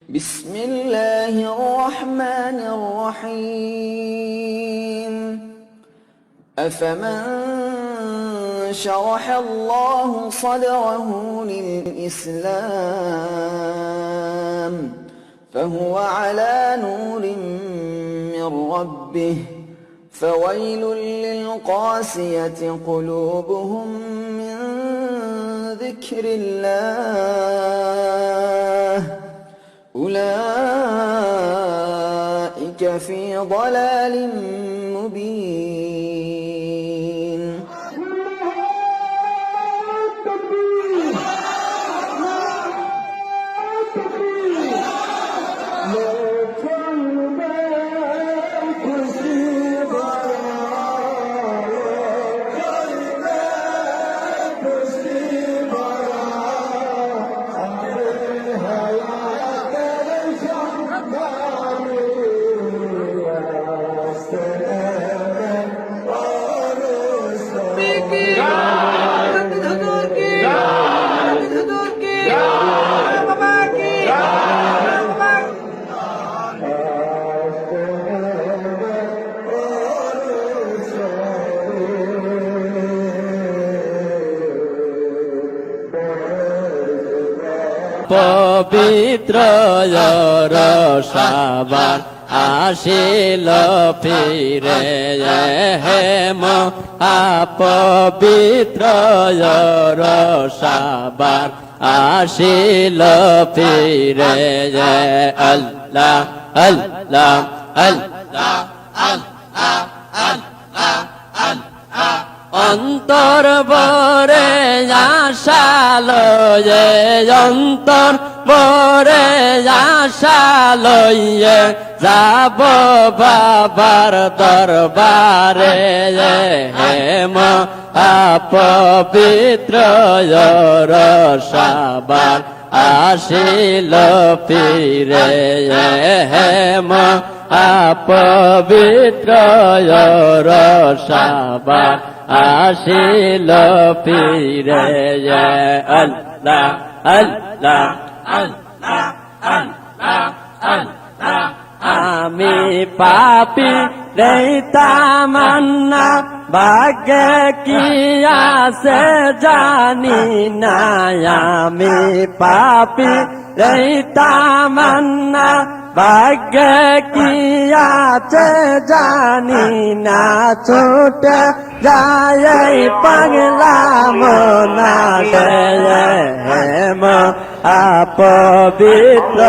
بسم الله الرحمن الرحيم أفمن شرح الله صدره للإسلام فهو على نور من ربه فويل للقاسية قلوبهم من ذكر الله أولئك في ضلال مبين পবিত্র রসাবার আসিল ফিরে হে মহাপবিত্র রসাবার আসিল ফিরে আল্লাহ আল্লাহ আল্লাহ আল্লাহ আল্লাহ অন্তর বরে আশালো যে অন্তর বরে আশালো যাব বাবার দরবারে হে মহাপবিত্র রসাবার আসিল ফিরে হে মহাপবিত্র রসাবার আসিল ফিরে আল্লাহ আল্লাহ আল্লাহ আল্লাহ আল্লাহ আমি পাপী রে তামান্না ভাগ্যে কি আছে জানি না আমি পাপী রে তামান্না ভাগ্যে কি আছে জানি না ছুটে যায় পাগলা মনা হেম আপবিত্র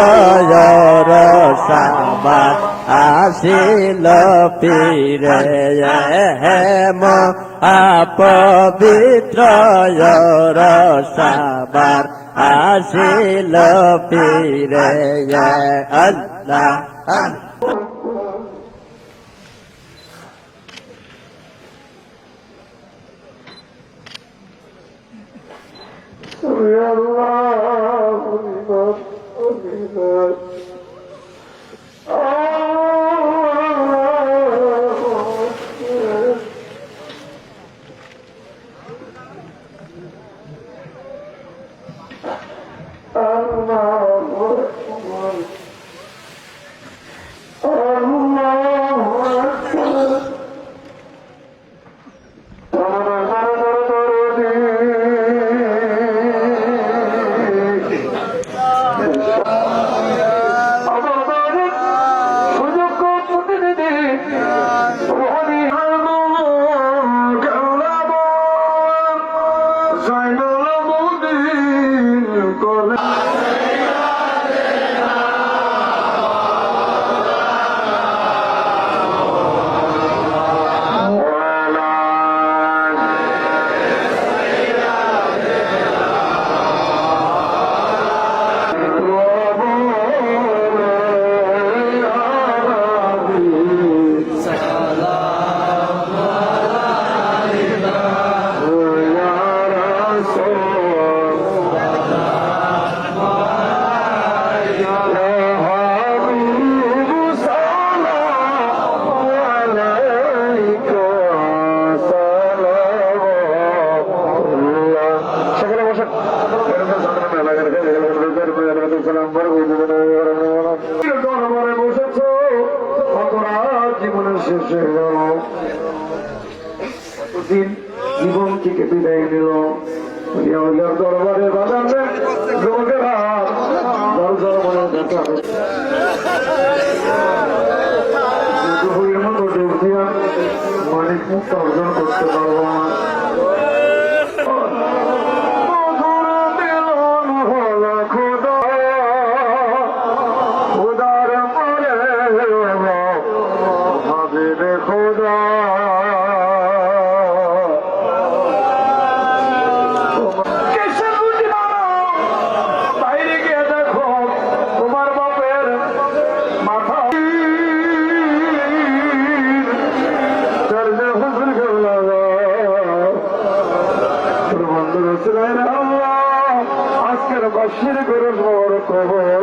রসাবার আসিল ফিরে হেম আপবিত্র রসাবার আসিল ফিরে আল্লাহ মতো ডুব দিয়া মানিক মুক্ত অর্জন করতে পারবো না। আজকের বাসির গরুর বড় খবর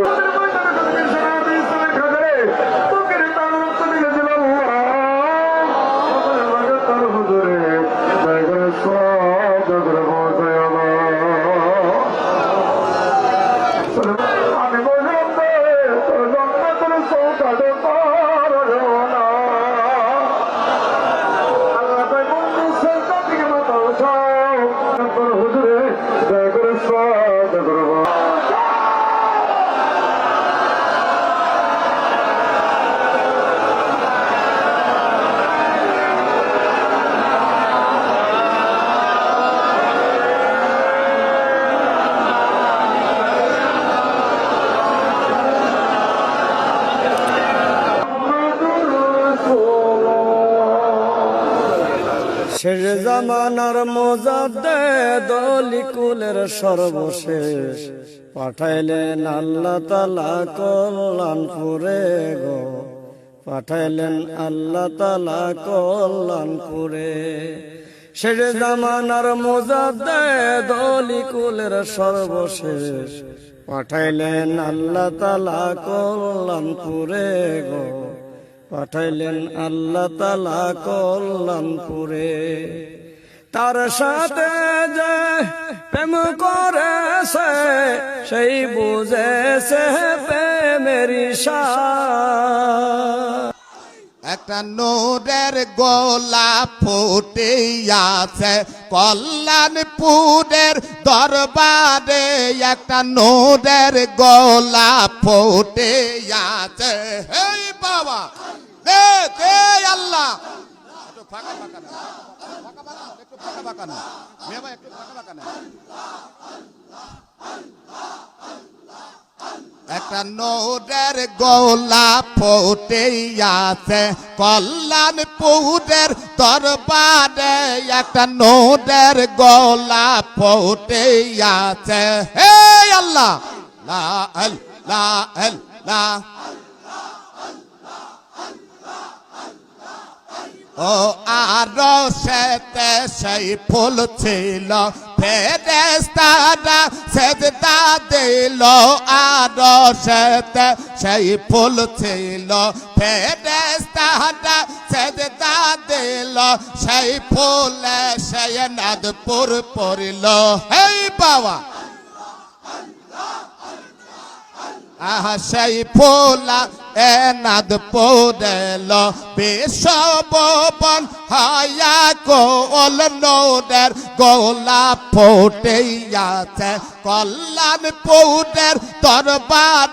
আমি বললাম তোর জন্ম চৌকাটে আল্লাহ তাই বন্ধু সরকার থেকে মাথা উঠাও হুজুরে দয়া করে সাদা করবো। শেষ জামানার মোজাদ্দেদ লিকুলের সর্বশেষ পাঠাইলেন আল্লাহ তাআলা কল্যাণপুরে গো, পাঠাইলেন আল্লাহ তাআলা কল্যাণপুরে। শেষ জামানার মোজাদ্দেদ লিকুলের সর্বশেষ পাঠাইলেন আল্লাহ তাআলা কল্যাণপুরে গো, পাঠাইলেন আল্লাহ তাআলা কল্যাণপুরে। তার সাথে যে প্রেম করেছে সেই বুঝেছে প্রেমের ইশারা। একটা নূরের গোলাপ ফুটে আছে কল্যাণপুরের দরবারে, একটা নূরের গোলাপ ফুটে আছে। হেই বাবা দে দে আল্লাহ, একটু ফাঁকা ফাঁকা না, ফাঁকা ফাঁকা একটু ফাঁকা ফাঁকা না, মেয়ে ভাই একটু ফাঁকা ফাঁকা না। একটা নূরের গোলাপ ফুটে আছে কল্যাণপুরের দরবারে, একটা নূরের গোলাপ ফুটে আছে। হে আল্লাহ লা লা ও আরো সেতে সেই ফুল ছিল ফেরেশতারা সেজদা দিল, আরো সেতে সেই ফুল ছিল ফেরেশতারা সেজদা দিল, সেই ফুলে সেই নাদপুর পড়িল। হেই বাবা আহা সেই ফুলা এনাদ পড়েল বিশ্বভুবন হায়া কোল নূরের গোলাপ ফুটে আছে কল্যাণপুরের দরবার।